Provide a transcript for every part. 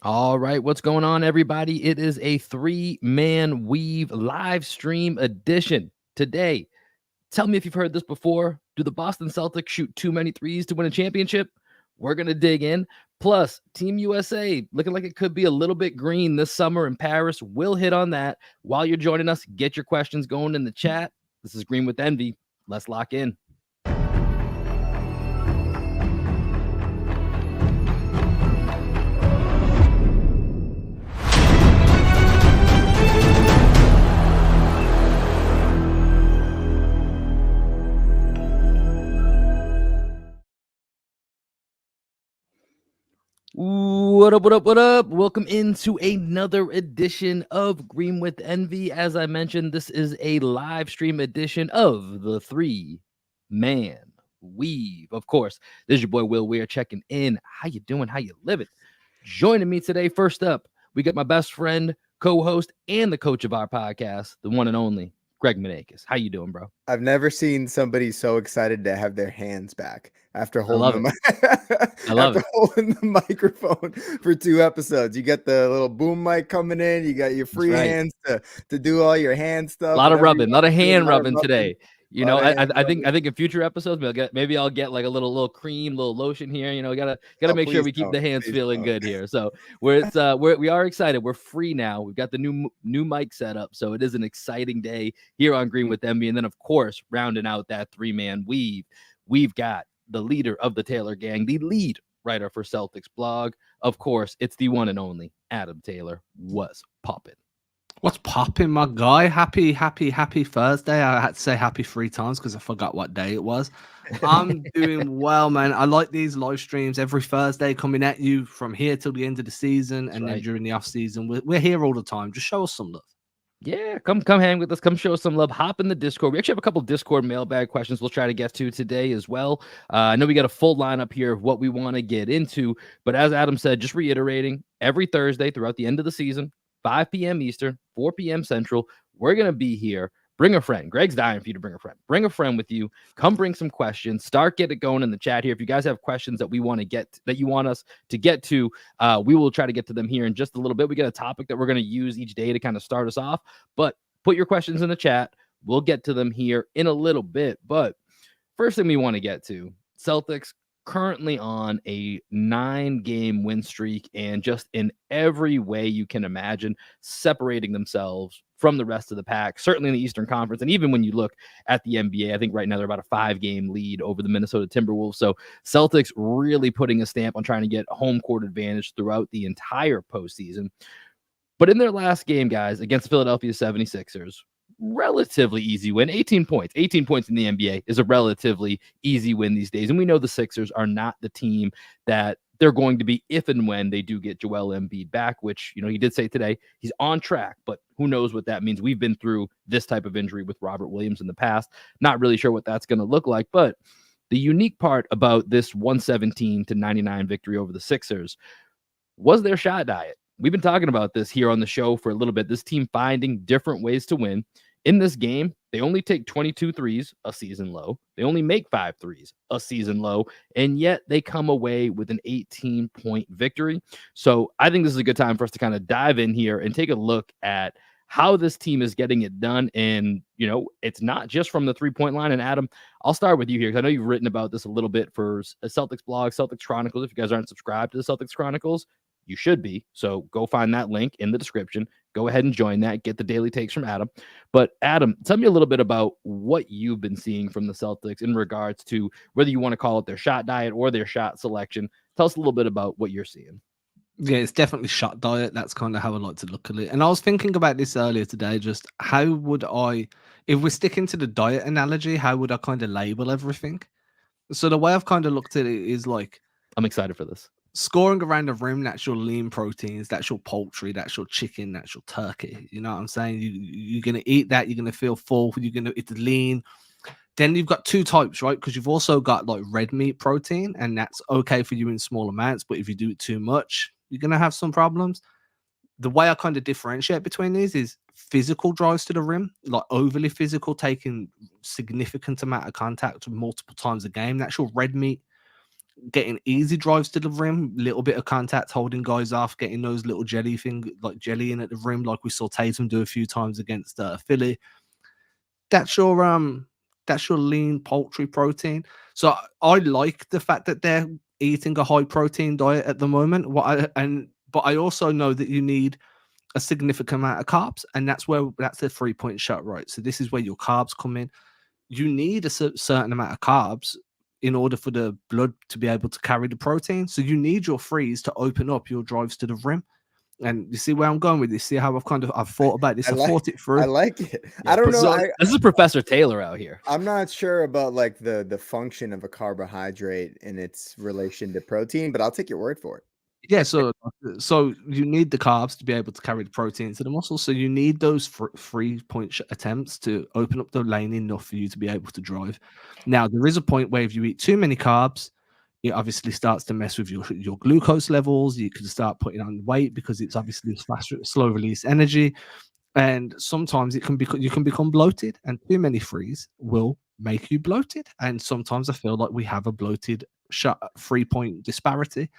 All right, what's going on, everybody? It is a three-man weave live stream edition today. Tell me if you've heard this before. Do the Boston Celtics shoot too many threes to win a championship? We're going to dig in. Plus, Team USA looking like it could be a little bit green this summer in Paris. We'll hit on that. While you're joining us, get your questions going in the chat. This is Green with Envy. Let's lock in. What up, what up, what up? Welcome into another edition of Green with Envy. As I mentioned, this is a live stream edition of the three-man weave. Of course, this is your boy Will Weir checking in. How you doing? How you living? Joining me today, first up, we got my best friend, co-host, and the coach of our podcast, the one and only Greg Menakis. How you doing, bro? I've never seen somebody so excited to have their hands back after holding holding the microphone for 2 episodes. You got the little boom mic coming in. You got your free hands to do all your hand stuff. A lot of rubbing, a lot of hand rubbing today. You know, I think in future episodes maybe I'll get like a little cream, little lotion here. You know, gotta make sure we keep the hands feeling good here. So we are excited. We're free now. We've got the new mic set up, so it is an exciting day here on Green with Envy. And then of course, rounding out that three-man weave, we've got the leader of the Taylor Gang, the lead writer for Celtics blog. Of course, it's the one and only Adam Taylor. What's popping? What's popping, my guy? Happy Thursday. I had to say happy 3 times because I forgot what day it was. I'm doing well, man. I like these live streams every Thursday coming at you from here till the end of the season. That's then during the off season. We're here all the time. Just show us some love. Yeah, come hang with us. Come show us some love. Hop in the Discord. We actually have a couple Discord mailbag questions we'll try to get to today as well. I know we got a full lineup here of what we want to get into, but as Adam said, just reiterating, every Thursday throughout the end of the season, 5 p.m. Eastern, 4 p.m. Central, we're going to be here. Bring a friend. Greg's dying for you to bring a friend. Bring a friend with you. Come bring some questions. Start get it going in the chat here. If you guys have questions that we want to get, that you want us to get to, we will try to get to them here in just a little bit. We got a topic that we're going to use each day to kind of start us off, but put your questions in the chat. We'll get to them here in a little bit. But first thing we want to get to, Celtics currently on a 9-game win streak and just in every way you can imagine separating themselves from the rest of the pack, certainly in the Eastern Conference. And even when you look at the NBA, I think right now they're about a 5-game lead over the Minnesota Timberwolves. So Celtics really putting a stamp on trying to get home court advantage throughout the entire postseason. But in their last game, guys, against the Philadelphia 76ers, relatively easy win. 18 points. 18 points in the NBA is a relatively easy win these days. And we know the Sixers are not the team that they're going to be if and when they do get Joel Embiid back, which, you know, he did say today he's on track, but who knows what that means. We've been through this type of injury with Robert Williams in the past. Not really sure what that's going to look like, but the unique part about this 117-99 victory over the Sixers was their shot diet. We've been talking about this here on the show for a little bit. This team finding different ways to win. In this game, they only take 22 threes, a season low. They only make 5 threes, a season low. And yet they come away with an 18-point victory. So I think this is a good time for us to kind of dive in here and take a look at how this team is getting it done. And, you know, it's not just from the 3-point line. And Adam, I'll start with you here because I know you've written about this a little bit for a Celtics blog, Celtics Chronicles. If you guys aren't subscribed to the Celtics Chronicles, you should be. So go find that link in the description. Go ahead and join that. Get the daily takes from Adam. But Adam, tell me a little bit about what you've been seeing from the Celtics in regards to whether you want to call it their shot diet or their shot selection. Tell us a little bit about what you're seeing. Yeah, it's definitely shot diet. That's kind of how I like to look at it. And I was thinking about this earlier today, just how would I, if we're sticking to the diet analogy, how would I kind of label everything? So the way I've kind of looked at it is like, I'm excited for this. Scoring around the rim, that's your lean proteins, that's your poultry, that's your chicken, that's your turkey. You know what I'm saying? You're going to eat that, you're going to feel full, it's lean. Then you've got 2 types, right? Because you've also got like red meat protein, and that's okay for you in small amounts. But if you do it too much, you're going to have some problems. The way I kind of differentiate between these is physical drives to the rim, like overly physical, taking significant amount of contact multiple times a game. That's your red meat. getting easy drives to the rim, little bit of contact, holding guys off, getting those little jelly in at the rim, like we saw Tatum do a few times against Philly. That's your lean poultry protein. So I like the fact that they're eating a high protein diet at the moment. But I also know that you need a significant amount of carbs, and that's the 3-point shot, right? So this is where your carbs come in. You need a certain amount of carbs in order for the blood to be able to carry the protein. So you need your freeze to open up your drives to the rim. And you see where I'm going with this? See how I've thought about this? I thought it through. I like it. Yeah, I don't know. This is Professor Taylor out here. I'm not sure about like the function of a carbohydrate and its relation to protein, but I'll take your word for it. Yeah, so you need the carbs to be able to carry the protein to the muscle. So you need those 3-point attempts to open up the lane enough for you to be able to drive. Now, there is a point where if you eat too many carbs, it obviously starts to mess with your glucose levels. You can start putting on weight because it's obviously slow release energy. And sometimes you can become bloated, and too many frees will make you bloated. And sometimes I feel like we have a bloated 3-point disparity.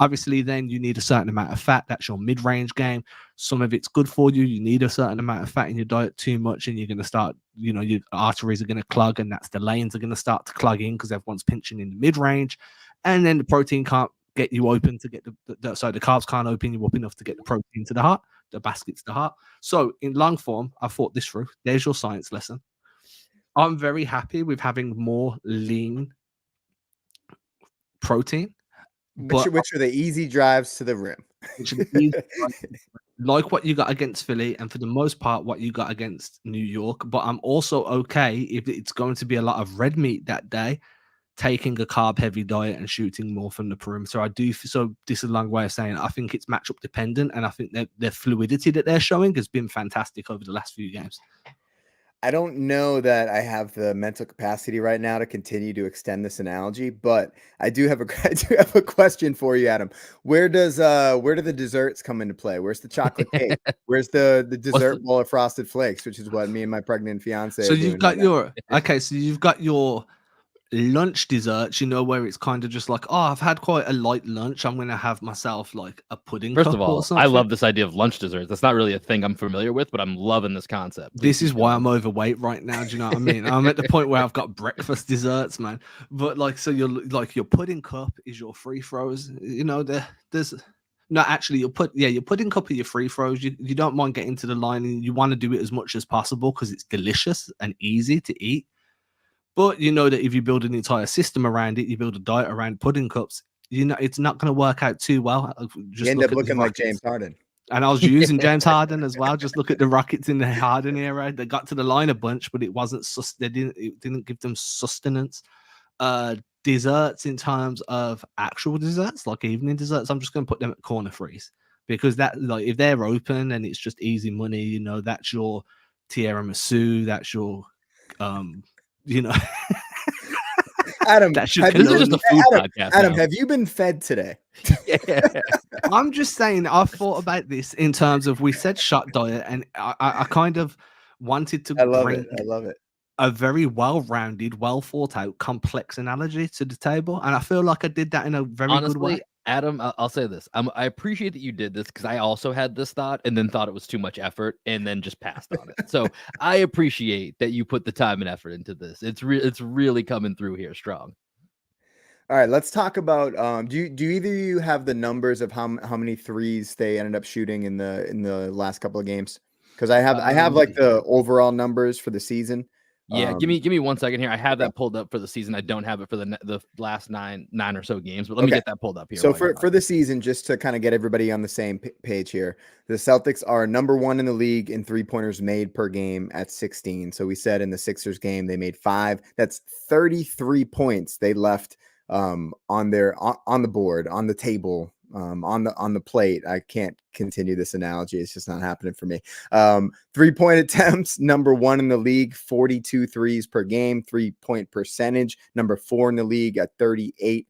Obviously, then you need a certain amount of fat. That's your mid-range game. Some of it's good for you. You need a certain amount of fat in your diet. Too much, and you're going to start, your arteries are going to clog, and that's the lanes are going to start to clog in because everyone's pinching in the mid-range. And then the protein can't get you open to get the carbs can't open you up enough to get the protein to the heart, the baskets to the heart. So in long form, I thought this through. There's your science lesson. I'm very happy with having more lean protein. Which are the easy drives to the rim. Like what you got against Philly, and for the most part, what you got against New York. But I'm also okay if it's going to be a lot of red meat that day, taking a carb-heavy diet and shooting more from the perimeter. I do. So this is a long way of saying I think it's matchup dependent, and I think that their fluidity that they're showing has been fantastic over the last few games. I don't know that I have the mental capacity right now to continue to extend this analogy, but I do have a question for you, Adam. Where do the desserts come into play? Where's the chocolate cake? Where's the dessert bowl of Frosted Flakes, which is what me and my pregnant fiance. So you've got you've got your lunch desserts, where it's kind of just like, oh, I've had quite a light lunch, I'm gonna have myself like a pudding. First of all, I love this idea of lunch desserts. That's not really a thing I'm familiar with, but I'm loving this concept. This is why I'm overweight right now. Do you know what I mean? I'm at the point where I've got breakfast desserts, man. But so you're like, your pudding cup is your free throws. There's no, actually, your pudding cup are your free throws. You don't mind getting to the line, and you want to do it as much as possible because it's delicious and easy to eat. But you know that if you build an entire system around it, you build a diet around pudding cups, it's not going to work out too well. You end up looking like James Harden. And I was using James Harden as well. Just look at the Rockets in the Harden era. They got to the line a bunch, but it wasn't. It didn't give them sustenance. Desserts in terms of actual desserts, like evening desserts, I'm just going to put them at corner freeze, because that, like, if they're open and it's just easy money, that's your tiramisu, that's your Adam, this is just a food podcast. Adam, have you been fed today? Yeah. I'm just saying, I've thought about this in terms of, we said shot diet, and I kind of wanted to I love it. A very well-rounded, well-thought-out, complex analogy to the table, and I feel like I did that in a very good way. Adam, I'll say this. I appreciate that you did this, because I also had this thought and then thought it was too much effort and then just passed on it. So I appreciate that you put the time and effort into this. It's really coming through here strong. All right, let's talk about. Do either of you have the numbers of how many threes they ended up shooting in the last couple of games? Because I have like the overall numbers for the season. Yeah, give me 1 second here. I have that pulled up for the season. I don't have it for the last nine or so games, but let me get that pulled up here. So for the season, just to kind of get everybody on the same page here, the Celtics are number 1 in the league in 3-pointers made per game at 16. So we said in the Sixers game they made 5. That's 33 points they left on the board, on the table, on the plate. I can't continue this analogy. It's just not happening for me. 3-point attempts, number 1 in the league, 42 threes per game. 3-point percentage, number 4 in the league at 38%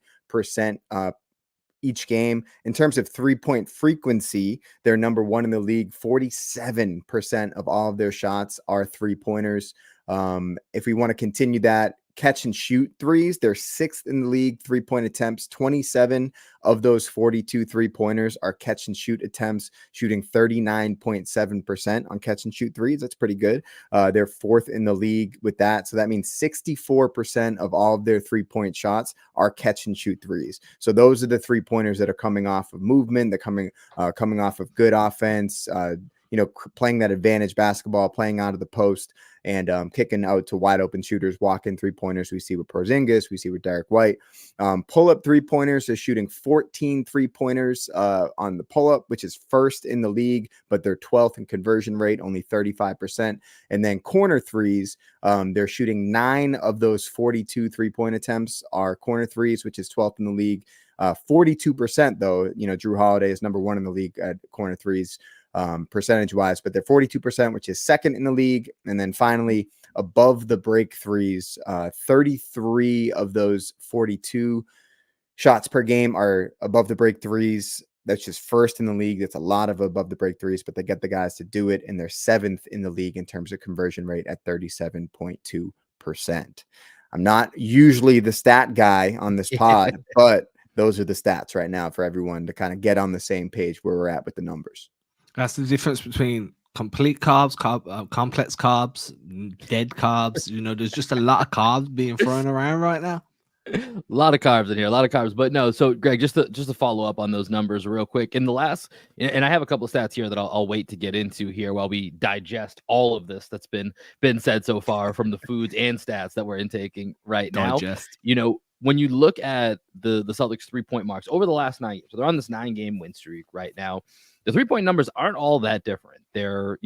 each game. In terms of 3-point frequency, they're number 1 in the league. 47% of all of their shots are 3-pointers. If we want to continue that catch and shoot threes. They're 6th in the league, 3-point attempts. 27 of those 42 3-pointers are catch and shoot attempts, shooting 39.7% on catch and shoot threes. That's pretty good. They're 4th in the league with that. So that means 64% of all of their 3-point shots are catch and shoot threes. So those are the 3-pointers that are coming off of movement. They're coming off of good offense, playing that advantage basketball, playing out of the post, and kicking out to wide open shooters, walk-in 3-pointers. We see with Porzingis, we see with Derek White. Pull-up 3-pointers are shooting 14 3-pointers on the pull-up, which is 1st in the league, but they're 12th in conversion rate, only 35%. And then corner threes, they're shooting 9 of those 42 3-point attempts are corner threes, which is 12th in the league. 42% though, Drew Holiday is number 1 in the league at corner threes percentage wise, but they're 42%, which is 2nd in the league. And then finally, above the break threes, 33 of those 42 shots per game are above the break threes. That's just 1st in the league. That's a lot of above the break threes, but they get the guys to do it, and they're 7th in the league in terms of conversion rate at 37.2%. I'm not usually the stat guy on this pod, but those are the stats right now for everyone to kind of get on the same page where we're at with the numbers. That's the difference between complete carbs, complex carbs, dead carbs. There's just a lot of carbs being thrown around right now. A lot of carbs in here, a lot of carbs. But no, so Greg, just to follow up on those numbers real quick. In the last, and I have a couple of stats here that I'll wait to get into here while we digest all of this that's been said so far from the foods and stats that we're intaking right now. When you look at the Celtics 3-point marks over the last 9 years, so they're on this 9-game win streak right now. The 3-point numbers aren't all that different. They're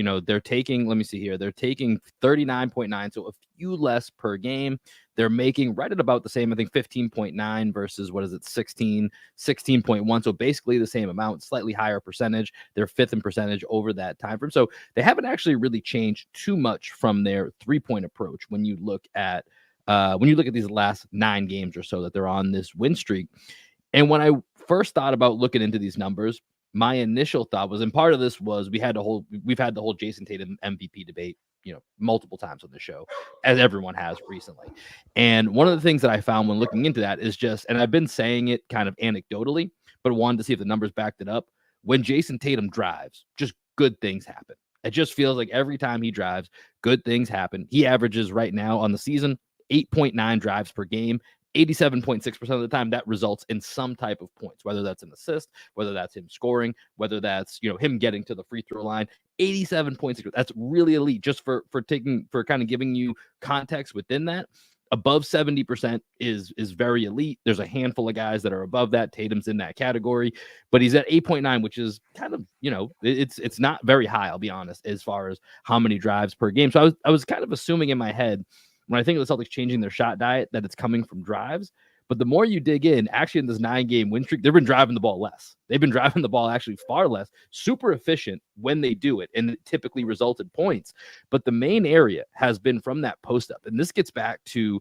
taking, let me see here, they're taking 39.9, so a few less per game. They're making right at about the same, I think 15.9 versus 16.1. So basically the same amount, slightly higher percentage. They're 5th in percentage over that time frame. So they haven't actually really changed too much from their 3-point approach when you look at these last 9 games or so that they're on this win streak. And when I first thought about looking into these numbers, my initial thought was, and part of this was we've had the whole Jason Tatum MVP debate, multiple times on the show, as everyone has recently. And one of the things that I found when looking into that is just, and I've been saying it kind of anecdotally, but wanted to see if the numbers backed it up. When Jason Tatum drives, just good things happen. It just feels like every time he drives, good things happen. He averages right now on the season 8.9 drives per game. 87.6% of the time that results in some type of points, whether that's an assist, whether that's him scoring, whether that's him getting to the free throw line. 87.6%. That's really elite. Just for kind of giving you context within that. Above 70% is very elite. There's a handful of guys that are above that. Tatum's in that category, but he's at 8.9, which is kind of, it's not very high, I'll be honest, as far as how many drives per game. So I was kind of assuming in my head, when I think of the Celtics changing their shot diet, that it's coming from drives. But the more you dig in, actually in this 9-game win streak, they've been driving the ball less. They've been driving the ball actually far less, super efficient when they do it, and it typically results in points. But the main area has been from that post up. And this gets back to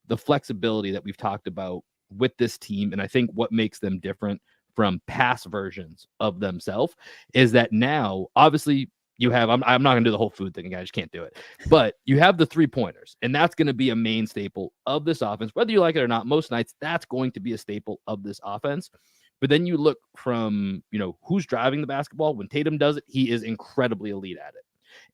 the flexibility that we've talked about with this team. And I think what makes them different from past versions of themselves is that now, obviously, you have, I'm not going to do the whole food thing. I just can't do it. But you have the 3-pointers, and that's going to be a main staple of this offense. Whether you like it or not, most nights, that's going to be a staple of this offense. But then you look from, who's driving the basketball. When Tatum does it, he is incredibly elite at it.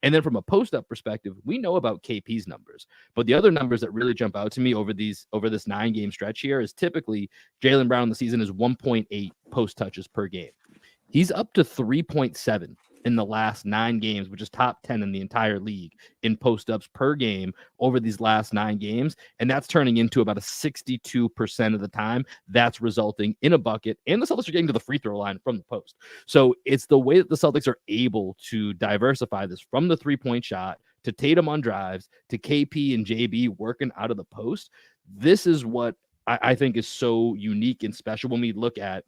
And then from a post-up perspective, we know about KP's numbers. But the other numbers that really jump out to me over this 9-game stretch here is typically Jaylen Brown in the season is 1.8 post touches per game. He's up to 3.7 in the last 9 games, which is top 10 in the entire league in post-ups per game over these last 9 games. And that's turning into about a 62% of the time that's resulting in a bucket. And the Celtics are getting to the free throw line from the post. So it's the way that the Celtics are able to diversify this from the 3-point shot to Tatum on drives to KP and JB working out of the post. This is what I think is so unique and special when we look at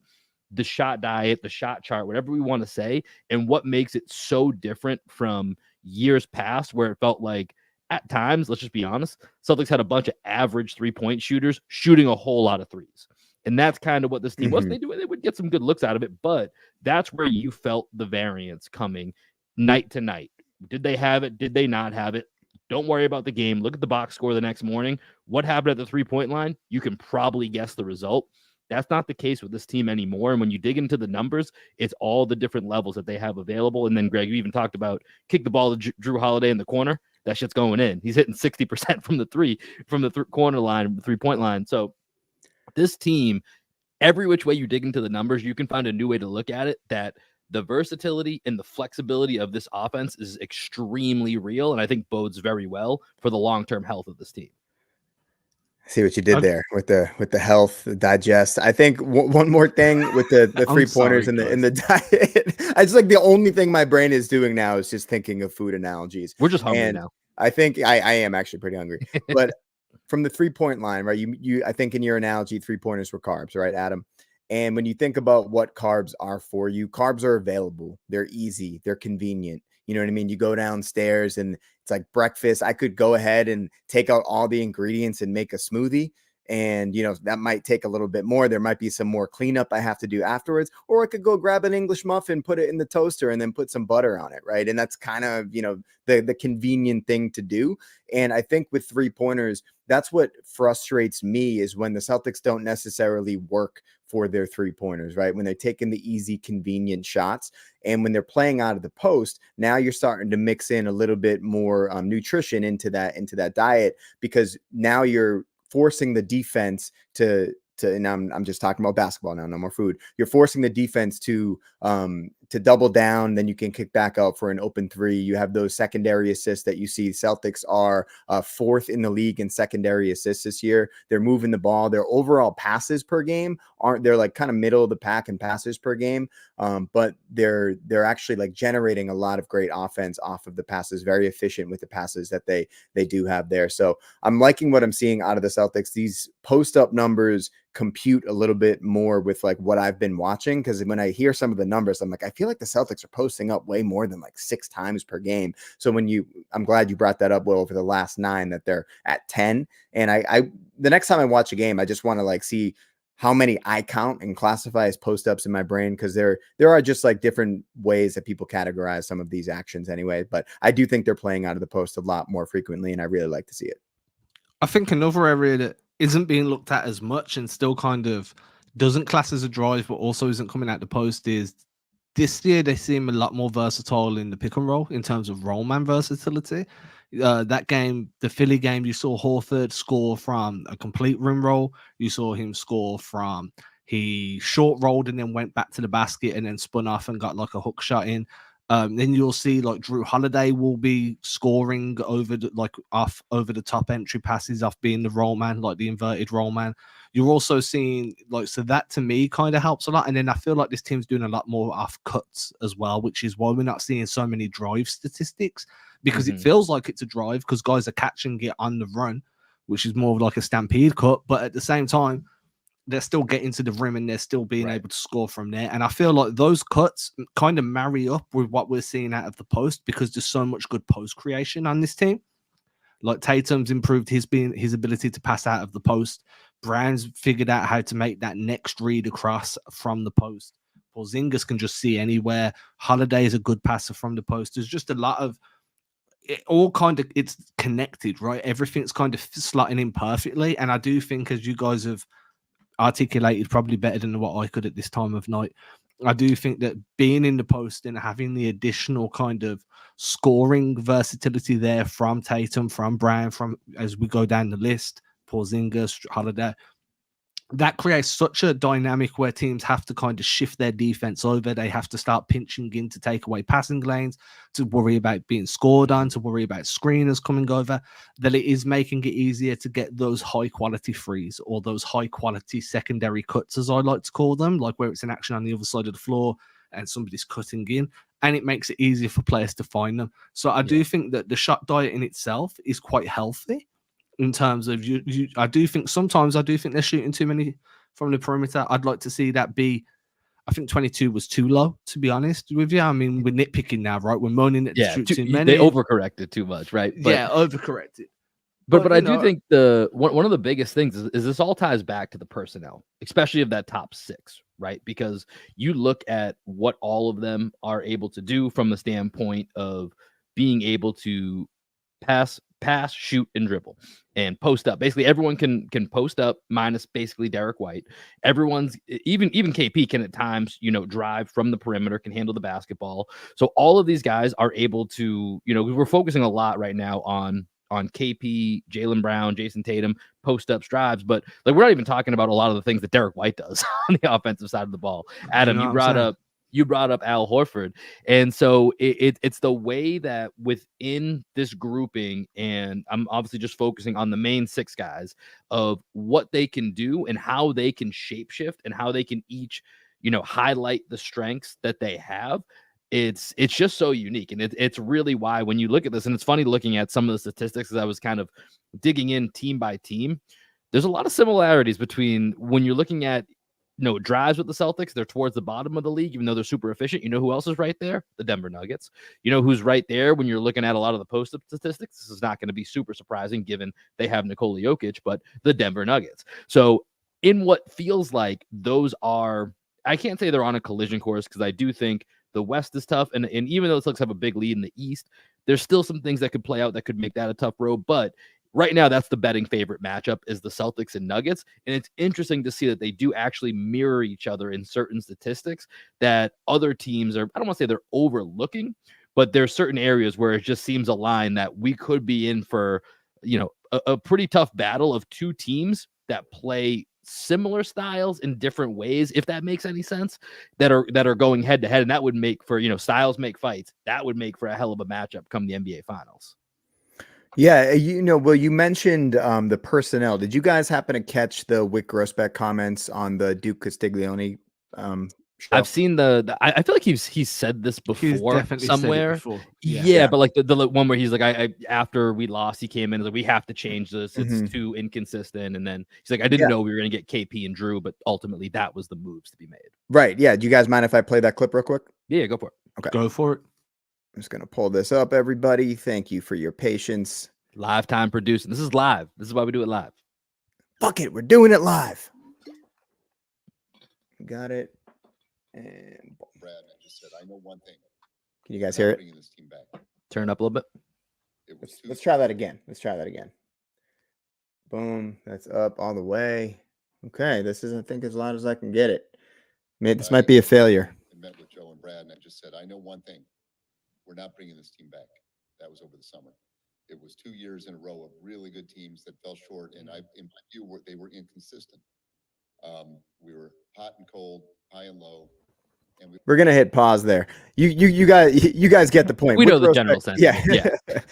the shot diet, the shot chart, whatever we want to say, and what makes it so different from years past where it felt like at times, let's just be honest, Celtics had a bunch of average 3-point shooters shooting a whole lot of threes. And that's kind of what this team was. They would get some good looks out of it, but that's where you felt the variance coming night to night. Did they have it? Did they not have it? Don't worry about the game. Look at the box score the next morning. What happened at the 3-point line? You can probably guess the result. That's not the case with this team anymore. And when you dig into the numbers, it's all the different levels that they have available. And then, Greg, you even talked about kick the ball to Drew Holiday in the corner. That shit's going in. He's hitting 60% from the corner line, 3-point line. So this team, every which way you dig into the numbers, you can find a new way to look at it, that the versatility and the flexibility of this offense is extremely real, and I think bodes very well for the long-term health of this team. See what you did there with the health, the digest. I think one more thing with the 3-pointers in the diet. I just like the only thing my brain is doing now is just thinking of food analogies. We're just hungry now. I think I am actually pretty hungry. But from the 3-point line, right? You I think in your analogy, 3-pointers were carbs, right, Adam? And when you think about what carbs are for you, carbs are available. They're easy. They're convenient. You know what I mean? You go downstairs and it's like breakfast. I could go ahead and take out all the ingredients and make a smoothie. And, you know, that might take a little bit more. There might be some more cleanup I have to do afterwards. Or I could go grab an English muffin, put it in the toaster, and then put some butter on it, right? And that's kind of, you know, the convenient thing to do. And I think with 3-pointers, that's what frustrates me, is when the Celtics don't necessarily work for their 3-pointers, right? When they're taking the easy, convenient shots. And when they're playing out of the post, now you're starting to mix in a little bit more nutrition into that diet, because now you're forcing the defense to and I'm just talking about basketball now, no more food. You're forcing the defense to double down, then you can kick back out for an open 3. You have those secondary assists that you see. Celtics are 4th in the league in secondary assists this year. They're moving the ball. Their overall passes per game they're like kind of middle of the pack in passes per game, but they're actually like generating a lot of great offense off of the passes, very efficient with the passes that they do have there. So I'm liking what I'm seeing out of the Celtics. These post up numbers compute a little bit more with like what I've been watching, because when I hear some of the numbers, I'm like, I feel like the Celtics are posting up way more than like 6 times per game. So I'm glad you brought that up, Will, over the last 9 that they're at 10. And I the next time I watch a game, I just want to like see how many I count and classify as post ups in my brain, because there are just like different ways that people categorize some of these actions anyway. But I do think they're playing out of the post a lot more frequently, and I really like to see it. I think another area that isn't being looked at as much and still kind of doesn't class as a drive, but also isn't coming out the post, is this year they seem a lot more versatile in the pick and roll in terms of roll man versatility. That game, the Philly game, you saw Horford score from a complete rim roll. You saw him score from he short rolled and then went back to the basket and then spun off and got like a hook shot in. Then you'll see like Drew Holiday will be scoring over the top entry passes off being the roll man, like the inverted roll man. You're also seeing like, so that to me kind of helps a lot. And then I feel like this team's doing a lot more off cuts as well, which is why we're not seeing so many drive statistics, because it feels like it's a drive because guys are catching it on the run, which is more of like a stampede cut. But at the same time, they're still getting to the rim and they're still being able to score from there. And I feel like those cuts kind of marry up with what we're seeing out of the post, because there's so much good post creation on this team. Like Tatum's improved his ability to pass out of the post. Brown's figured out how to make that next read across from the post. Porzingis can just see anywhere. Holiday is a good passer from the post. There's just a lot of it, all kind of, it's connected, right? Everything's kind of slotting in perfectly. And I do think, as you guys have articulated probably better than what I could at this time of night, I do think that being in the post and having the additional kind of scoring versatility there from Tatum, from Brown, from as we go down the list, Porzingis, Holiday, that creates such a dynamic where teams have to kind of shift their defense over. They have to start pinching in to take away passing lanes, to worry about being scored on, to worry about screeners coming over, that it is making it easier to get those high quality threes or those high quality secondary cuts, as I like to call them, like where it's an action on the other side of the floor and somebody's cutting in, and it makes it easier for players to find them. So I do think that the shot diet in itself is quite healthy. In terms of I do think they're shooting too many from the perimeter. I'd like to see that be. I think 22 was too low, to be honest with you. I mean, we're nitpicking now, right? We're moaning that they shoot too many. They overcorrected too much, right? But, overcorrected. But I do think one of the biggest things is this all ties back to the personnel, especially of that top 6, right? Because you look at what all of them are able to do from the standpoint of being able to pass pass, shoot, and dribble, and post up. Basically, everyone can post up, minus basically Derek White. Everyone's even KP can at times, drive from the perimeter, can handle the basketball. So all of these guys are able to, we're focusing a lot right now on KP, Jaylen Brown, Jason Tatum, post up drives, but like we're not even talking about a lot of the things that Derek White does on the offensive side of the ball. Adam, you brought up Al Horford. And so it's the way that within this grouping, and I'm obviously just focusing on the main 6 guys, of what they can do and how they can shapeshift and how they can each, highlight the strengths that they have. It's just so unique. And it's really why when you look at this, and it's funny looking at some of the statistics as I was kind of digging in team by team, there's a lot of similarities between when you're looking at drives with the Celtics. They're towards the bottom of the league, even though they're super efficient. You know who else is right there? The Denver Nuggets. You know who's right there when you're looking at a lot of the post-up statistics? This is not going to be super surprising given they have Nikola Jokic, but the Denver Nuggets. So in what feels like those are, I can't say they're on a collision course, because I do think the West is tough. And even though the Celtics have a big lead in the East, there's still some things that could play out that could make that a tough road. But right now, that's the betting favorite matchup, is the Celtics and Nuggets. And it's interesting to see that they do actually mirror each other in certain statistics that other teams are, I don't want to say they're overlooking, but there's certain areas where it just seems a line that we could be in for, a pretty tough battle of 2 teams that play similar styles in different ways, if that makes any sense, that are going head to head. And that would make for, styles make fights. That would make for a hell of a matchup come the NBA Finals. Yeah, well, you mentioned the personnel. Did you guys happen to catch the Wick Grossbeck comments on the Duke Castiglione show? I've seen I feel like he's said this before somewhere. Before. Yeah, but like the one where he's like, I after we lost, he came in and like, we have to change this. It's too inconsistent. And then he's like, I didn't know we were going to get KP and Drew, but ultimately that was the moves to be made. Right. Yeah. Do you guys mind if I play that clip real quick? Yeah, go for it. Okay. Go for it. I'm just going to pull this up, everybody. Thank you for your patience. Live time producing. This is live. This is why we do it live. Fuck it. We're doing it live. Got it. And Brad, I just said, I know one thing. Can you guys hear it? This team back. Turn it up a little bit. Let's try that again. Boom. That's up all the way. Okay. This is, I think, as loud as I can get it. This might be a failure. I met with Joe and Brad, and I just said, I know one thing. We're not bringing this team back. That was over the summer. It was 2 years in a row of really good teams that fell short, and in my view, they were inconsistent. We were hot and cold, high and low. And we're gonna hit pause there. You guys get the point. We know the general sense. Yeah.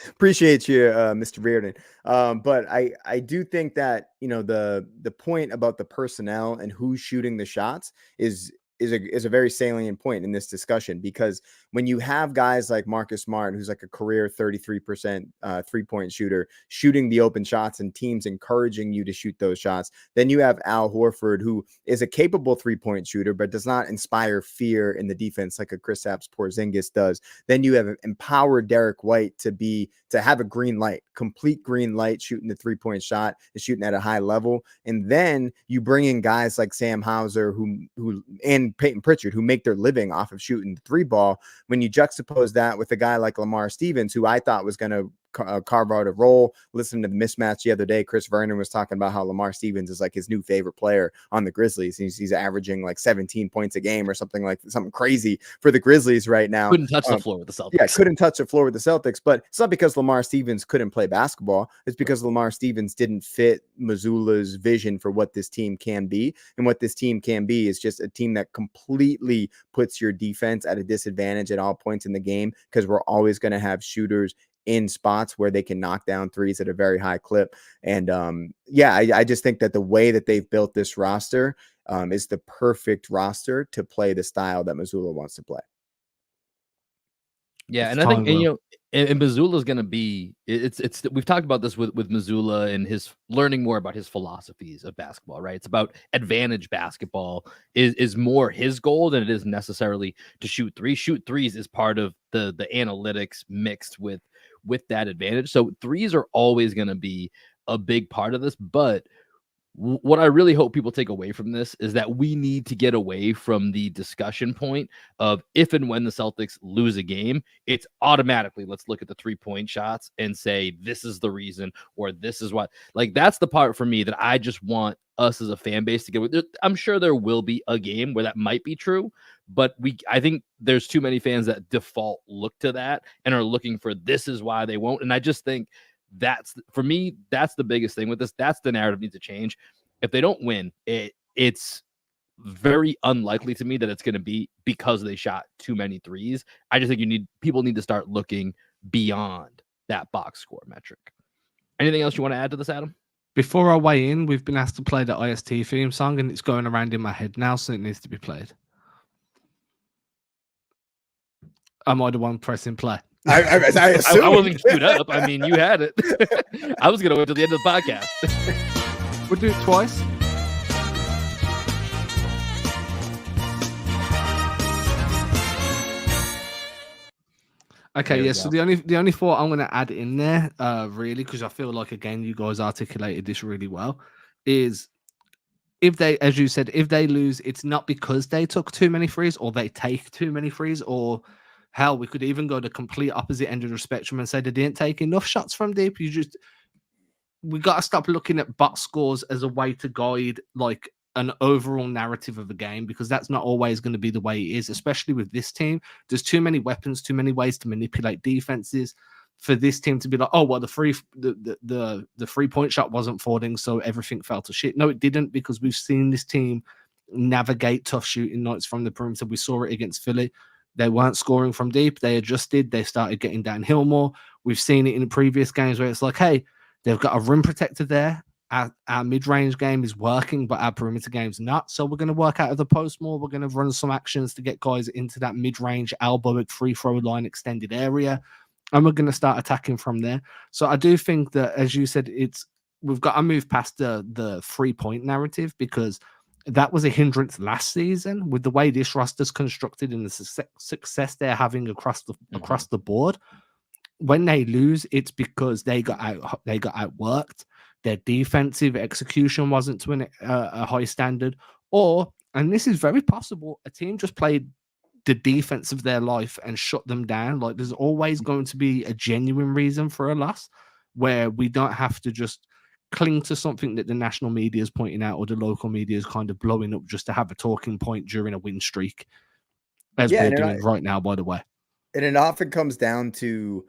Appreciate you, Mr. Reardon. But I do think that the point about the personnel and who's shooting the shots is a very salient point in this discussion, because when you have guys like Marcus Smart, who's like a career 33% 3-point shooter, shooting the open shots and teams encouraging you to shoot those shots, then you have Al Horford, who is a capable 3-point shooter, but does not inspire fear in the defense like a Kristaps Porzingis does. Then you have empowered Derek White to have a green light, complete green light, shooting the 3-point shot and shooting at a high level. And then you bring in guys like Sam Hauser, who and Peyton Pritchard, who make their living off of shooting the 3-ball. When you juxtapose that with a guy like Lamar Stevens, who I thought was going to carve out a role. Listening to the mismatch the other day, Chris Vernon was talking about how Lamar Stevens is like his new favorite player on the Grizzlies. He's averaging like 17 points a game or something crazy for the Grizzlies right now. Couldn't touch the floor with the Celtics. Yeah, couldn't touch the floor with the Celtics. But it's not because Lamar Stevens couldn't play basketball. It's because Lamar Stevens didn't fit Mazzulla's vision for what this team can be. And what this team can be is just a team that completely puts your defense at a disadvantage at all points in the game, because we're always going to have shooters in spots where they can knock down threes at a very high clip. And I just think that the way that they've built this roster is the perfect roster to play the style that Mazzulla wants to play. Yeah, and I think and Mazzulla's going to be we've talked about this with Mazzulla and his learning more about his philosophies of basketball, right? It's about advantage basketball is more his goal than it is necessarily to shoot threes. Shoot threes is part of the analytics mixed with that advantage. So threes are always going to be a big part of this, but what I really hope people take away from this is that we need to get away from the discussion point of if and when the Celtics lose a game, it's automatically let's look at the 3-point shots and say this is the reason or this is what. Like that's the part for me that I just want us as a fan base to get with. I'm sure there will be a game where that might be true, but I think there's too many fans that default look to that and are looking for this is why they won't. And I just think that's for me, that's the biggest thing with this. That's the narrative needs to change. If they don't win, it's very unlikely to me that it's going to be because they shot too many threes. I just think people need to start looking beyond that box score metric. Anything else you want to add to this, Adam? Before I weigh in, we've been asked to play the IST theme song, and it's going around in my head now, so it needs to be played. Am I the one pressing play? I wasn't queued up. I mean, you had it. I was going to wait till the end of the podcast. We'll do it twice. Okay, yeah. So the only thought I'm going to add in there, really, because I feel like again you guys articulated this really well, is if they, as you said, if they lose, it's not because they took too many threes or they take too many threes, or hell, we could even go the complete opposite end of the spectrum and say they didn't take enough shots from deep. We got to stop looking at box scores as a way to guide like an overall narrative of a game, because that's not always going to be the way it is, especially with this team. There's too many weapons, too many ways to manipulate defenses for this team to be like, oh, well, the 3-point shot wasn't falling, so everything fell to shit. No, it didn't, because we've seen this team navigate tough shooting nights from the perimeter. We saw it against Philly. They weren't scoring from deep. They adjusted. They started getting downhill more. We've seen it in previous games where it's like, hey, they've got a rim protector there. Our mid-range game is working, but our perimeter game's not. So we're going to work out of the post more. We're going to run some actions to get guys into that mid-range elbow free throw line extended area, and we're going to start attacking from there. So I do think that, as you said, we've got to move past the 3-point narrative, because that was a hindrance last season with the way this roster's constructed and the success they're having across the board. When they lose, it's because they got outworked. Their defensive execution wasn't to a high standard, or, and this is very possible, a team just played the defense of their life and shut them down. Like, there's always going to be a genuine reason for a loss, where we don't have to just cling to something that the national media is pointing out or the local media is kind of blowing up just to have a talking point during a win streak, as we're doing right now, by the way. And it often comes down to,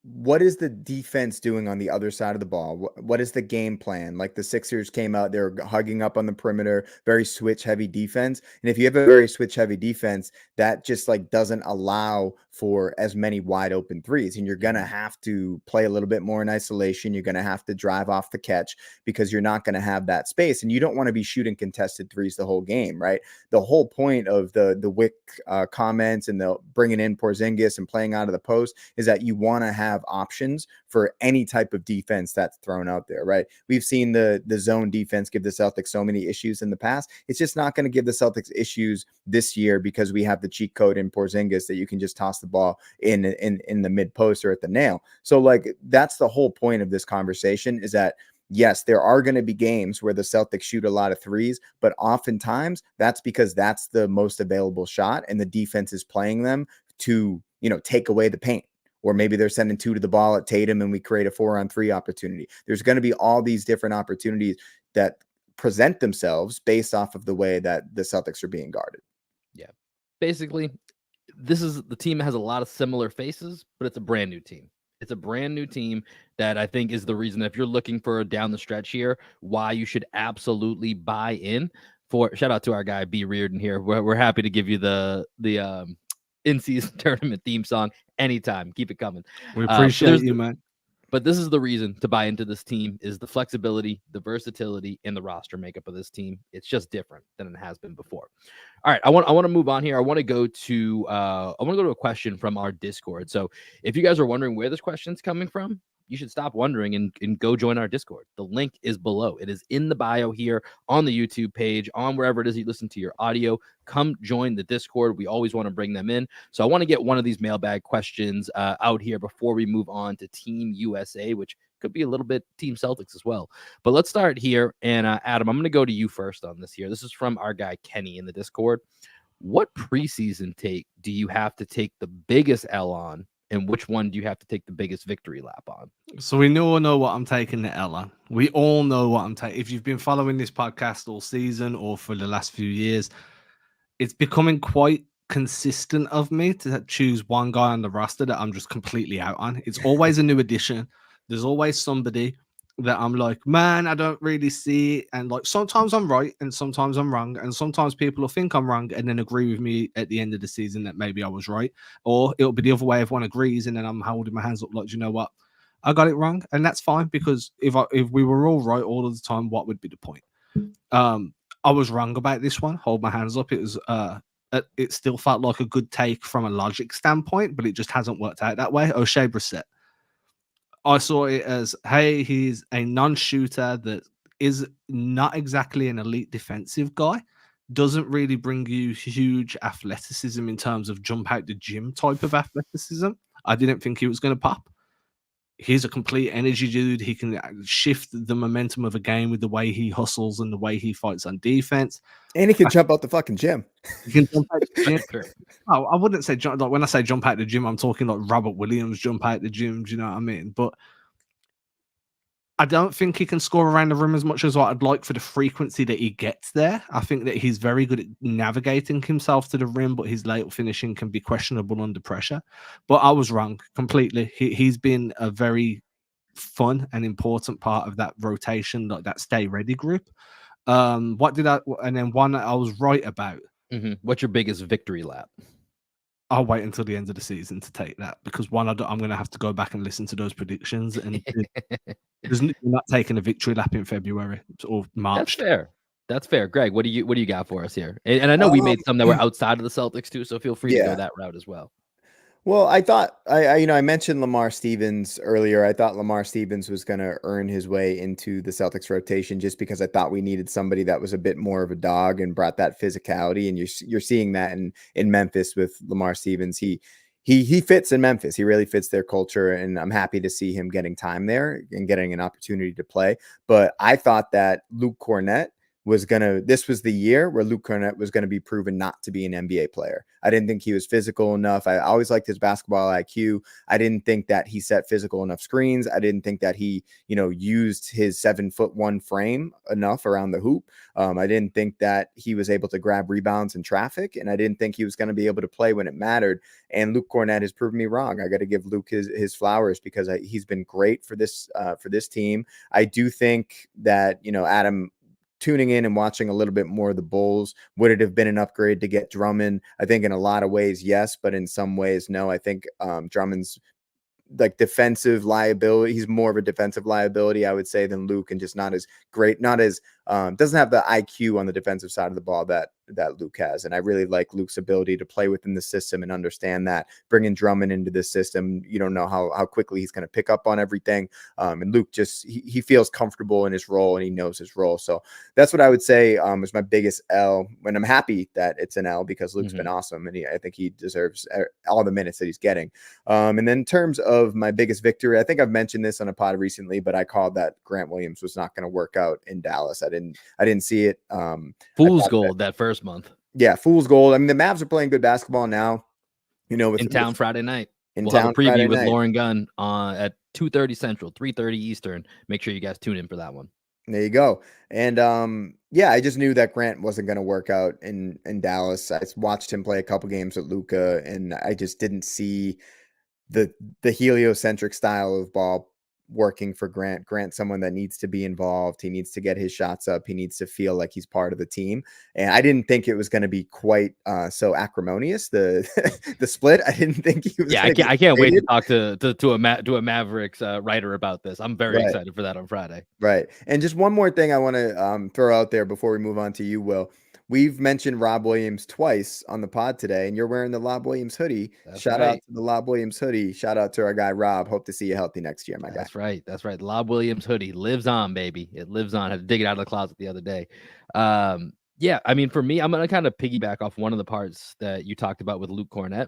what is the defense doing on the other side of the ball? What is the game plan? Like the Sixers came out, they're hugging up on the perimeter, very switch heavy defense. And if you have a very switch heavy defense, that just like doesn't allow for as many wide open threes. And you're going to have to play a little bit more in isolation. You're going to have to drive off the catch, because you're not going to have that space. And you don't want to be shooting contested threes the whole game, right? The whole point of the Wick comments and the bringing in Porzingis and playing out of the post is that you want to have options for any type of defense that's thrown out there, right? We've seen the zone defense give the Celtics so many issues in the past. It's just not going to give the Celtics issues this year, because we have the cheat code in Porzingis that you can just toss the ball in the mid post or at the nail. So like, that's the whole point of this conversation, is that yes, there are going to be games where the Celtics shoot a lot of threes, but oftentimes that's because that's the most available shot and the defense is playing them to, take away the paint. Or maybe they're sending 2 to the ball at Tatum and we create a 4-on-3 opportunity. There's going to be all these different opportunities that present themselves based off of the way that the Celtics are being guarded. Yeah. Basically, the team has a lot of similar faces, but it's a brand new team. It's a brand new team that I think is the reason, if you're looking for a down the stretch here, why you should absolutely buy in. Shout out to our guy B Reardon here. We're happy to give you the in-season tournament theme song anytime. Keep it coming. We appreciate you, man. But this is the reason to buy into this team, is the flexibility, the versatility, and the roster makeup of this team. It's just different than it has been before. All right, I want to move on here. I want to go to a question from our Discord. So if you guys are wondering where this question's coming from, you should stop wondering and go join our Discord. The link is below. It is in the bio here on the YouTube page, on wherever it is you listen to your audio. Come join the Discord. We always want to bring them in. So I want to get one of these mailbag questions out here before we move on to Team USA, which could be a little bit Team Celtics as well. But let's start here. And Adam, I'm going to go to you first on this here. This is from our guy Kenny in the Discord. What preseason take do you have to take the biggest L on, and which one do you have to take the biggest victory lap on? So we all know what I'm taking the L on. We all know what I'm taking. If you've been following this podcast all season or for the last few years, it's becoming quite consistent of me to choose one guy on the roster that I'm just completely out on. It's always a new addition. There's always somebody that I'm like, man, I don't really see it. And like sometimes I'm right and sometimes I'm wrong. And sometimes people will think I'm wrong and then agree with me at the end of the season that maybe I was right. Or it'll be the other way if one agrees and then I'm holding my hands up like, you know what? I got it wrong. And that's fine, because if we were all right all of the time, what would be the point? I was wrong about this one. Hold my hands up. It was it still felt like a good take from a logic standpoint, but it just hasn't worked out that way. O'Shea Brissett. I saw it as, hey, he's a non-shooter that is not exactly an elite defensive guy. Doesn't really bring you huge athleticism in terms of jump out the gym type of athleticism. I didn't think he was going to pop. He's a complete energy dude. He can shift the momentum of a game with the way he hustles and the way he fights on defense. And he can jump out the fucking gym. He can jump out the gym. Oh, I wouldn't say jump. Like when I say jump out the gym, I'm talking like Robert Williams jump out the gym. Do you know what I mean? But I don't think he can score around the rim as much as what I'd like for the frequency that he gets there. I think that he's very good at navigating himself to the rim, but his late finishing can be questionable under pressure. But I was wrong completely. He's been a very fun and important part of that rotation, like that stay ready group. And then one that I was right about. What's your biggest victory lap? I'll wait until the end of the season to take that, because one, I'm going to have to go back and listen to those predictions, and you're not taking a victory lap in February or March. That's fair. Greg, what do you got for us here? And I know we made some that were outside of the Celtics too, so feel free to go that route as well. Well, I thought I mentioned Lamar Stevens earlier. I thought Lamar Stevens was going to earn his way into the Celtics rotation just because I thought we needed somebody that was a bit more of a dog and brought that physicality. And you're seeing that in Memphis with Lamar Stevens. He fits in Memphis. He really fits their culture, and I'm happy to see him getting time there and getting an opportunity to play. But I thought that Luke Cornett this was the year where Luke Cornett was going to be proven not to be an NBA player. I didn't think he was physical enough. I always liked his basketball IQ. I didn't think that he set physical enough screens. I didn't think that he, used his 7'1" frame enough around the hoop. I didn't think that he was able to grab rebounds in traffic, and I didn't think he was going to be able to play when it mattered. And Luke Cornett has proven me wrong. I got to give Luke his flowers, because he's been great for this team. I do think that, Adam, tuning in and watching a little bit more of the Bulls, would it have been an upgrade to get Drummond? I think in a lot of ways, yes, but in some ways, no. I think Drummond's like defensive liability. He's more of a defensive liability, I would say, than Luke, and just not as great, doesn't have the IQ on the defensive side of the ball that Luke has. And I really like Luke's ability to play within the system and understand that. Bringing Drummond into this system, you don't know how quickly he's going to pick up on everything. And Luke just, he feels comfortable in his role, and he knows his role. So that's what I would say is my biggest L, when I'm happy that it's an L, because Luke's been awesome, and I think he deserves all the minutes that he's getting. And then in terms of my biggest victory, I think I've mentioned this on a pod recently, but I called that Grant Williams was not going to work out in Dallas. I didn't see it. Fool's gold that first month. Yeah, fool's gold. I mean, the Mavs are playing good basketball now. With town Friday night. We'll have a preview with Lauren Gunn at 2:30 Central, 3:30 Eastern. Make sure you guys tune in for that one. There you go. And I just knew that Grant wasn't going to work out in Dallas. I watched him play a couple games with Luka, and I just didn't see the heliocentric style of ball working for Grant. Grant's someone that needs to be involved. He needs to get his shots up. He needs to feel like he's part of the team. And I didn't think it was going to be quite so acrimonious, the split. I didn't think he was. Yeah, I can't wait to talk to a Mavericks writer about this. I'm very excited for that on Friday. Right. And just one more thing I want to throw out there before we move on to you, Will. We've mentioned Rob Williams twice on the pod today, and you're wearing the Rob Williams hoodie. Shout out to the Rob Williams hoodie. Shout out to our guy, Rob. Hope to see you healthy next year, my guy. That's right. That's right. The Rob Williams hoodie lives on, baby. It lives on. I had to dig it out of the closet the other day. Yeah, I mean, for me, I'm gonna kind of piggyback off one of the parts that you talked about with Luke Cornett,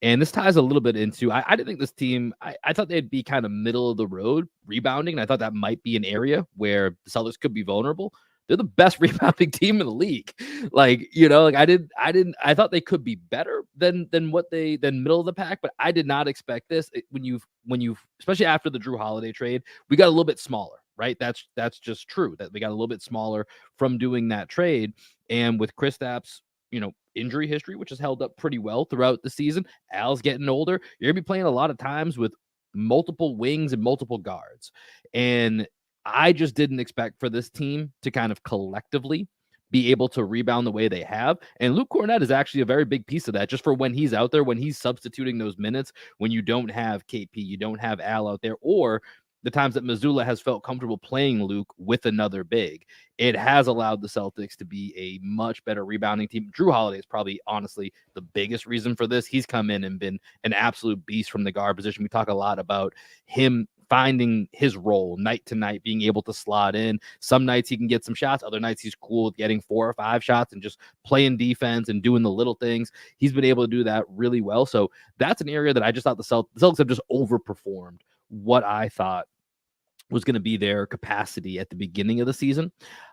and this ties a little bit into. I didn't think this team. I thought they'd be kind of middle of the road rebounding, and I thought that might be an area where the Celtics could be vulnerable. They're the best rebounding team in the league. Like, I thought they could be better than middle of the pack, but I did not expect this. When you've especially after the Drew Holiday trade, we got a little bit smaller, right? That's just true that we got a little bit smaller from doing that trade. And with Kristaps, injury history, which has held up pretty well throughout the season, Al's getting older. You're gonna be playing a lot of times with multiple wings and multiple guards. And I just didn't expect for this team to kind of collectively be able to rebound the way they have. And Luke Cornett is actually a very big piece of that, just for when he's out there, when he's substituting those minutes, when you don't have KP, you don't have Al out there, or the times that Missoula has felt comfortable playing Luke with another big. It has allowed the Celtics to be a much better rebounding team. Drew Holiday is probably, honestly, the biggest reason for this. He's come in and been an absolute beast from the guard position. We talk a lot about him finding his role night to night, being able to slot in. Some nights he can get some shots. Other nights he's cool with getting 4 or 5 shots and just playing defense and doing the little things. He's been able to do that really well. So that's an area that I just thought the Celtics have just overperformed what I thought was going to be their capacity at the beginning of the season.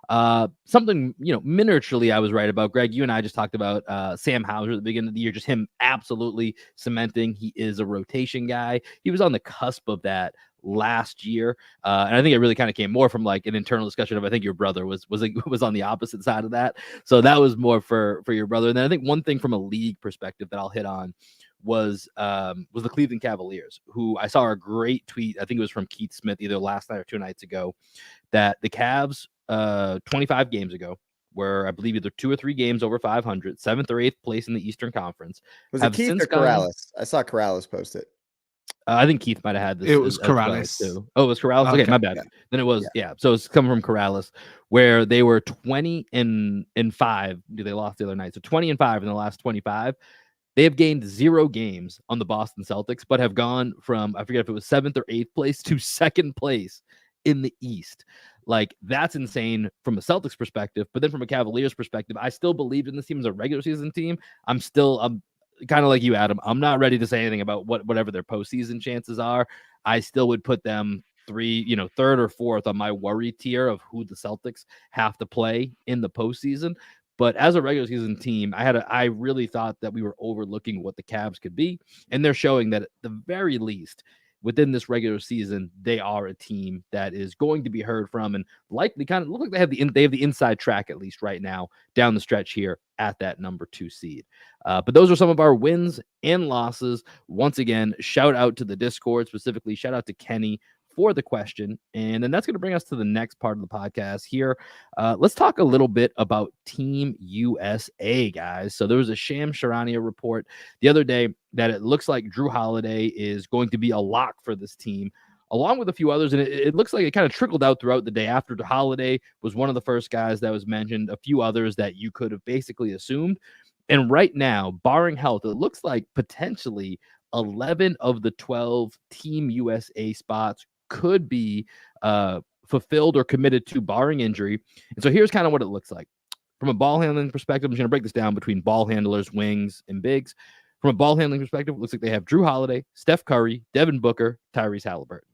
Something, miniaturely I was right about. Greg, you and I just talked about Sam Hauser at the beginning of the year, just him absolutely cementing he is a rotation guy. He was on the cusp of that last year. And I think it really kind of came more from like an internal discussion of, I think your brother was on the opposite side of that. So that was more for your brother. And then I think one thing from a league perspective that I'll hit on was the Cleveland Cavaliers, who I saw a great tweet. I think it was from Keith Smith either last night or 2 nights ago, that the Cavs 25 games ago, where I believe either 2 or 3 games over 500, 7th or 8th place in the Eastern Conference. Was it Keith or Corrales? I saw Corrales post it. I think Keith might have had this. It was Corrales. Too. Oh, it was Corrales? Okay, my bad. Yeah. Then it was, yeah. So it's coming from Corrales, where they were 20 and 5. They lost the other night. So 20 and 5 in the last 25. They have gained 0 games on the Boston Celtics, but have gone from, I forget if it was 7th or 8th place to 2nd place in the East. Like, that's insane from a Celtics perspective. But then from a Cavaliers perspective, I still believed in this team as a regular season team. I'm kind of like you, Adam. I'm not ready to say anything about whatever their postseason chances are. I still would put them 3rd or 4th on my worry tier of who the Celtics have to play in the postseason. But as a regular season team, I really thought that we were overlooking what the Cavs could be, and they're showing that at the very least within this regular season, they are a team that is going to be heard from and likely kind of look like they have the inside track, at least right now, down the stretch here at that number 2 seed. But those are some of our wins and losses. Once again, shout out to the Discord, specifically shout out to Kenny for the question. And then that's going to bring us to the next part of the podcast here. Let's talk a little bit about Team USA, guys. So there was a Shams Charania report the other day that it looks like Drew Holiday is going to be a lock for this team, along with a few others. And it looks like it kind of trickled out throughout the day. After Holiday was one of the first guys that was mentioned, a few others that you could have basically assumed. And right now, barring health, it looks like potentially 11 of the 12 Team USA spots could be fulfilled or committed to, barring injury. And so here's kind of what it looks like. From a ball handling perspective, I'm just going to break this down between ball handlers, wings, and bigs. From a ball handling perspective, it looks like they have Drew Holiday, Steph Curry, Devin Booker, Tyrese Halliburton.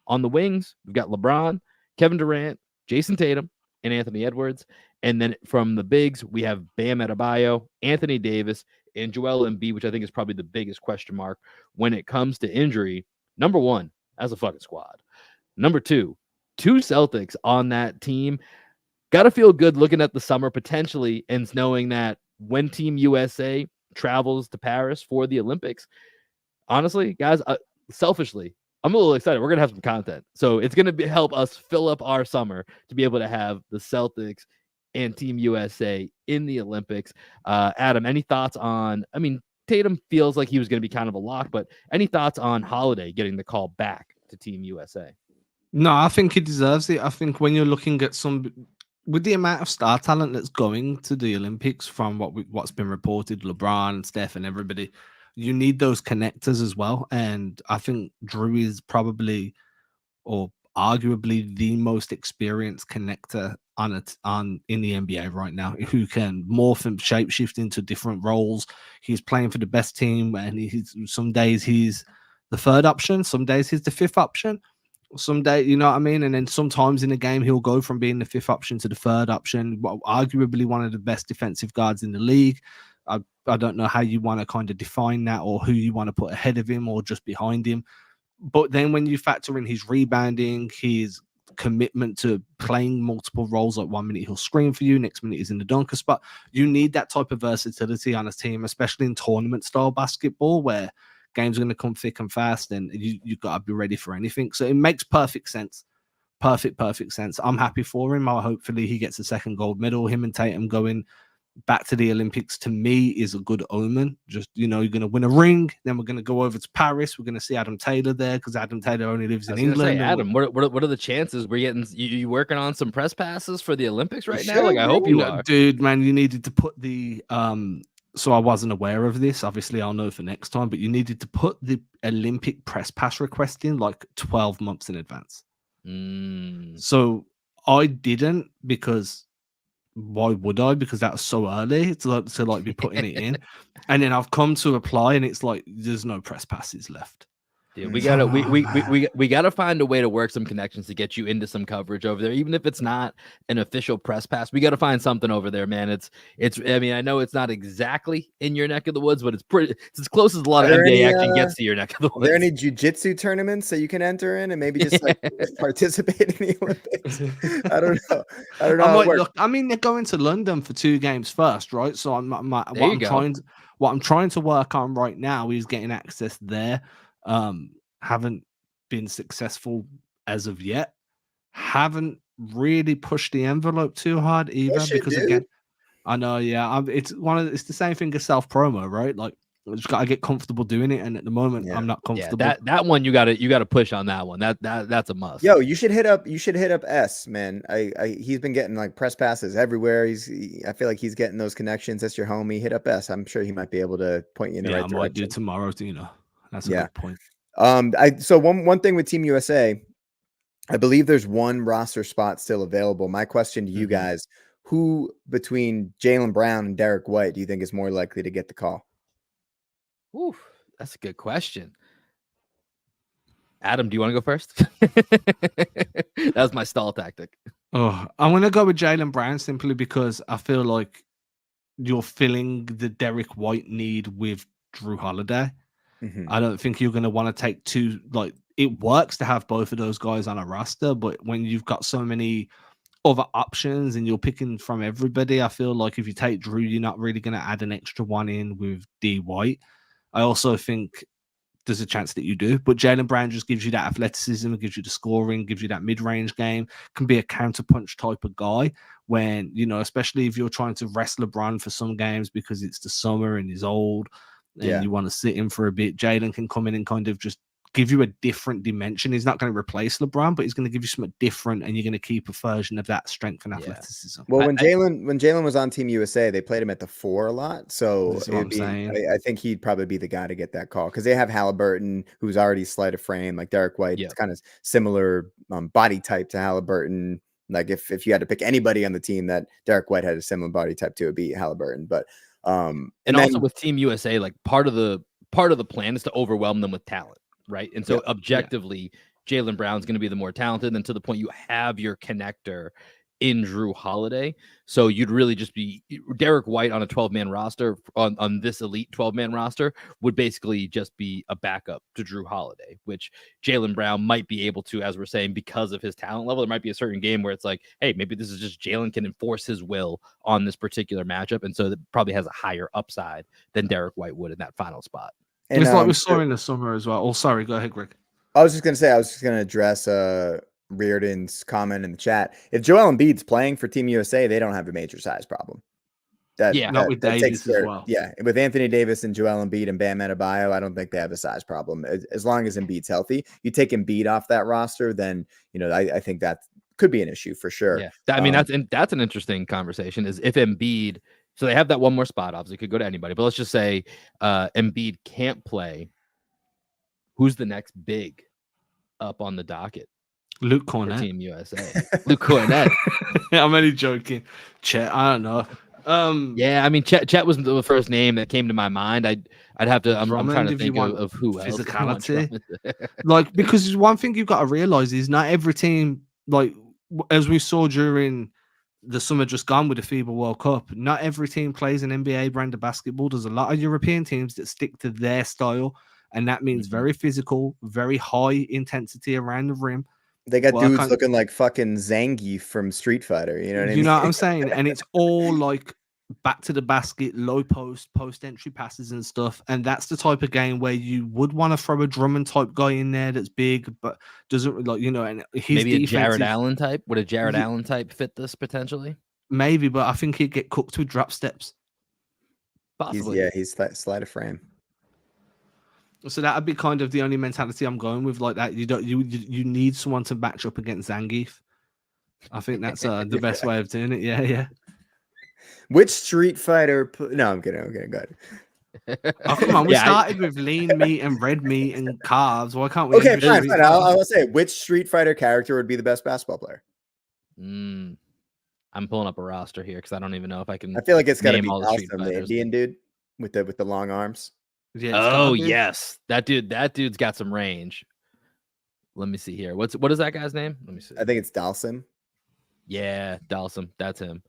On the wings, we've got LeBron, Kevin Durant, Jason Tatum, and Anthony Edwards. And then from the bigs, we have Bam Adebayo, Anthony Davis, and Joel Embiid, which I think is probably the biggest question mark when it comes to injury. Number 1, as a fucking squad. Number 2 Celtics on that team. Got to feel good looking at the summer potentially and knowing that when Team USA travels to Paris for the Olympics, honestly, guys, selfishly, I'm a little excited. We're going to have some content. So it's going to help us fill up our summer to be able to have the Celtics and Team USA in the Olympics. Adam, any thoughts on, Tatum feels like he was going to be kind of a lock, but any thoughts on Holiday getting the call back to Team USA? No, I think he deserves it. I think when you're looking at with the amount of star talent that's going to the Olympics from what's been reported, LeBron, Steph, and everybody, you need those connectors as well. And I think Drew is probably, or arguably, the most experienced connector on in the NBA right now who can morph and shapeshift into different roles. He's playing for the best team, and some days he's the third option, some days he's the fifth option. Some day, you know what I mean? And then sometimes in a game, he'll go from being the fifth option to the third option. Arguably one of the best defensive guards in the league. I don't know how you want to kind of define that, or who you want to put ahead of him or just behind him. But then when you factor in his rebounding, his commitment to playing multiple roles, like 1 minute he'll screen for you, next minute he's in the dunker spot. You need that type of versatility on a team, especially in tournament style basketball where games are going to come thick and fast, and you've got to be ready for anything. So it makes perfect sense. Perfect sense. I'm happy for him. Hopefully he gets a second gold medal. Him and Tatum going back to the Olympics, to me, is a good omen. Just, you're going to win a ring, then we're going to go over to Paris. We're going to see Adam Taylor there, because Adam Taylor only lives in England. Say, Adam, what are the chances we're getting you working on some press passes for the Olympics right now? Sure, like, I hope you are. Dude, man, you needed to put the so I wasn't aware of this. Obviously, I'll know for next time, but you needed to put the Olympic press pass request in like 12 months in advance. So I didn't, because why would I? Because that was so early to be putting it in. And then I've come to apply, and it's like there's no press passes left. Dude, we gotta find a way to work some connections to get you into some coverage over there, even if it's not an official press pass. We gotta find something over there, man. It's I mean, I know it's not exactly in your neck of the woods, but it's as close as a lot of NBA action gets to your neck of the woods. Are there any jiu-jitsu tournaments that you can enter in and maybe just like participate in the Olympics? I don't know. Look, I mean, they're going to London for 2 games first, right? So what I'm trying to work on right now is getting access there. Haven't been successul as of yet. Haven't really pushed the envelope too hard either, because again, I know, yeah, it's the same thing as self promo, right? Like, I just gotta get comfortable doing it, and at the moment, I'm not comfortable. Yeah, that one you gotta push on that one. That's a must. Yo, you should hit up S, man. He's been getting like press passes everywhere. I feel like he's getting those connections. That's your homie. Hit up S. I'm sure he might be able to point you in the right direction. I might do tomorrow. That's a good point. So one thing with Team USA, I believe there's one roster spot still available. My question to you guys: who between Jaylen Brown and Derek White do you think is more likely to get the call? Ooh, that's a good question. Adam, do you want to go first? That's my stall tactic. Oh, I'm gonna go with Jaylen Brown simply because I feel like you're filling the Derek White need with Drew Holiday. I don't think you're going to want to take two. Like, it works to have both of those guys on a roster, but when you've got so many other options and you're picking from everybody, I feel like if you take Drew, you're not really going to add an extra one in with D White. I also think there's a chance that you do, but Jaylen Brown just gives you that athleticism, gives you the scoring, gives you that mid-range game, can be a counterpunch type of guy when, especially if you're trying to rest LeBron for some games because it's the summer and he's old, and you want to sit in for a bit. Jaylen can come in and kind of just give you a different dimension. He's not going to replace LeBron, but he's going to give you something different, and you're going to keep a version of that strength and athleticism. Well, when Jaylen was on Team USA, they played him at the 4 a lot, so I think he'd probably be the guy to get that call, because they have Halliburton, who's already slight of frame, like Derek White. It's kind of similar body type to Halliburton. Like if you had to pick anybody on the team that Derek White had a similar body type to, it'd be Halliburton. But and also with Team USA, like part of the plan is to overwhelm them with talent, right? And so objectively, Jaylen Brown's going to be the more talented, and to the point you have your connector in Drew Holiday. So you'd really just be Derek White on a 12-man roster, on this elite 12-man roster, would basically just be a backup to Drew Holiday, which Jaylen Brown might be able to, as we're saying, because of his talent level. There might be a certain game where it's like, hey, maybe this is just Jaylen can enforce his will on this particular matchup, and so that probably has a higher upside than Derek White would in that final spot. And it's like we saw in the summer as well. Oh, sorry, go ahead, Greg. I was just going to address Reardon's comment in the chat. If Joel Embiid's playing for Team USA, they don't have a major size problem. Not with Davis as well. Yeah, with Anthony Davis and Joel Embiid and Bam Adebayo, I don't think they have a size problem. As long as Embiid's healthy, you take Embiid off that roster, then I think that could be an issue for sure. Yeah, I mean that's an interesting conversation. Is if Embiid, so they have that one more spot. Obviously, could go to anybody, but let's just say Embiid can't play. Who's the next big up on the docket? Luke for Cornett. Team USA. Luke Cornett. I'm only joking. Chet, I don't know. Yeah, I mean, Chet was the first name that came to my mind. I'd have to. I'm trying to if you think want of who else. physicality. Like, because one thing you've got to realize is not every team, like as we saw during the summer just gone with the FIBA World Cup, not every team plays an NBA brand of basketball. There's a lot of European teams that stick to their style, and that means very physical, very high intensity around the rim. They got dudes looking like fucking Zangief from Street Fighter. You know what I mean? You know what I'm saying? And it's all like back to the basket, low post entry passes and stuff. And that's the type of game where you would want to throw a Drummond type guy in there that's big, but doesn't like, you know, and his maybe a Jared Allen type. Would a Jared Allen type fit this potentially? Maybe, but I think he'd get cooked with drop steps. Possibly. He's sleight of frame. So that'd be kind of the only mentality I'm going with, like that. You need someone to match up against Zangief. I think that's the best way of doing it. Yeah. Which Street Fighter? No, I'm kidding. Okay, go ahead. Oh, come on. We started with lean meat and red meat and carbs. Why can't we? Okay, fine. I'll say which Street Fighter character would be the best basketball player? I'm pulling up a roster here because I don't even know if I can. I feel like it's got to be Dhalsim, the Indian dude with the long arms. Yeah, oh yes, that dude's got some range. Let me see here. What is that guy's name? Let me see. I think it's Dhalsim. Yeah, Dhalsim. That's him.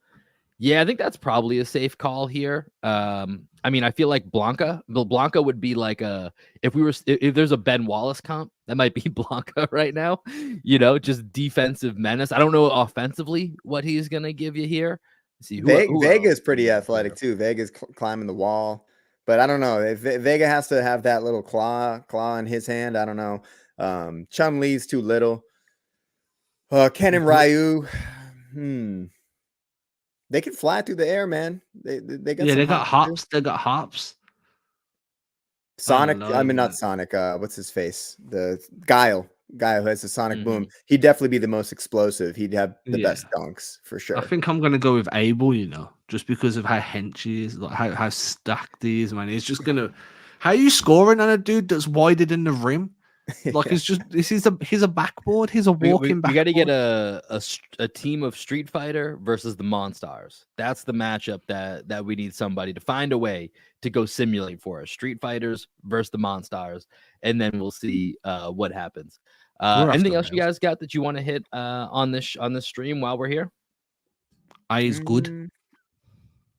Yeah, I think that's probably a safe call here. I mean, I feel like Blanca would be like if there's a Ben Wallace comp, that might be Blanca right now. You know, just defensive menace. I don't know offensively what he's gonna give you here. Let's see, who Vega's pretty athletic too. Vega's climbing the wall, but I don't know if Vega has to have that little claw in his hand. I don't know. Chun Li's too little. Ken and Ryu. They can fly through the air, man. They got hops. They got hops. Sonic. I mean, not Sonic. What's his face? The Guile who has the Sonic boom. He'd definitely be the most explosive. He'd have the best dunks for sure. I think I'm gonna go with Abel. You know, just because of how hench he is, like how stacked he is, man. He's just gonna. How are you scoring on a dude that's wider than the rim? Like it's just he's a backboard. He's a walking backboard. We got to get a team of Street Fighter versus the Monstars. That's the matchup that we need somebody to find a way to go simulate for us. Street Fighters versus the Monstars, and then we'll see what happens. Anything else you guys got that you want to hit on this stream while we're here? Eyes good.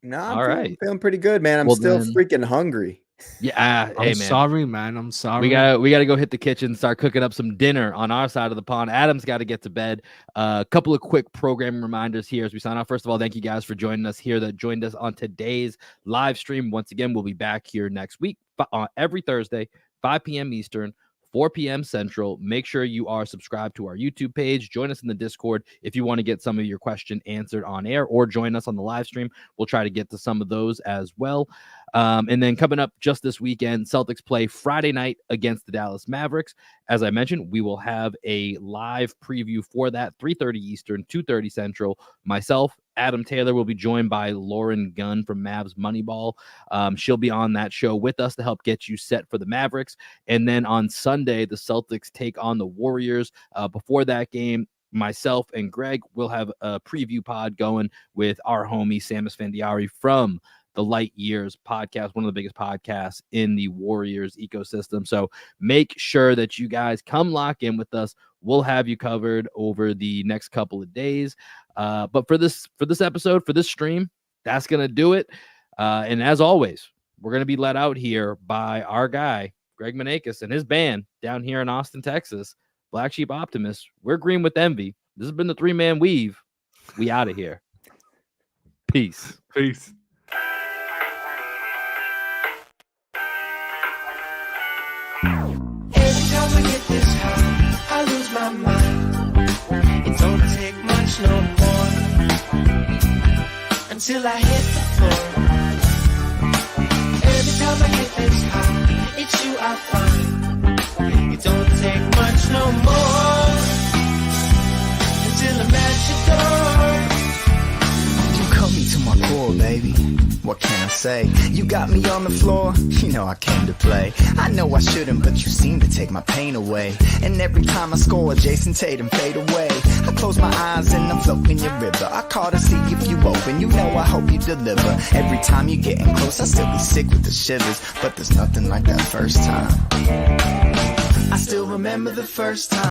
No, I'm feeling pretty good, man. I'm still freaking hungry. Yeah, I'm sorry, man. I'm sorry. We gotta go hit the kitchen, start cooking up some dinner on our side of the pond. Adam's got to get to bed. A couple of quick programming reminders here as we sign off. First of all, thank you guys for joining us here. That joined us on today's live stream. Once again, we'll be back here next week every Thursday, 5 p.m. Eastern. 4 p.m. Central. Make sure you are subscribed to our YouTube page. Join us in the Discord if you want to get some of your question answered on air, or join us on the live stream. We'll try to get to some of those as well. And then coming up just this weekend, Celtics play Friday night against the Dallas Mavericks. As I mentioned, we will have a live preview for that, 3:30 Eastern, 2:30 Central. Myself, Adam Taylor, will be joined by Lauren Gunn from Mavs Moneyball. She'll be on that show with us to help get you set for the Mavericks. And then on Sunday, the Celtics take on the Warriors. Before that game, myself and Greg will have a preview pod going with our homie Samus Fandiari from the Light Years podcast, one of the biggest podcasts in the Warriors ecosystem. So make sure that you guys come lock in with us. We'll have you covered over the next couple of days. But for this episode, for this stream, that's going to do it. And as always, we're going to be let out here by our guy, Greg Manakis, and his band down here in Austin, Texas, Black Sheep Optimists. We're green with envy. This has been the 3-Man Weave. We out of here. Peace. Peace. Every time I get this high, I lose my mind. It don't take much no more until I hit the floor. Every time I get this high, it's you I find. It don't take much no more until I'm at your door. You cut me to my core, baby. what can I say? You got me on the floor, you know I came to play. I know I shouldn't, but you seem to take my pain away. And every time I score, Jason Tatum fade away. I close my eyes and I'm floating your river. I call to see if you open, you know I hope you deliver. Every time you're getting close, I still be sick with the shivers. But there's nothing like that first time. I still remember the first time.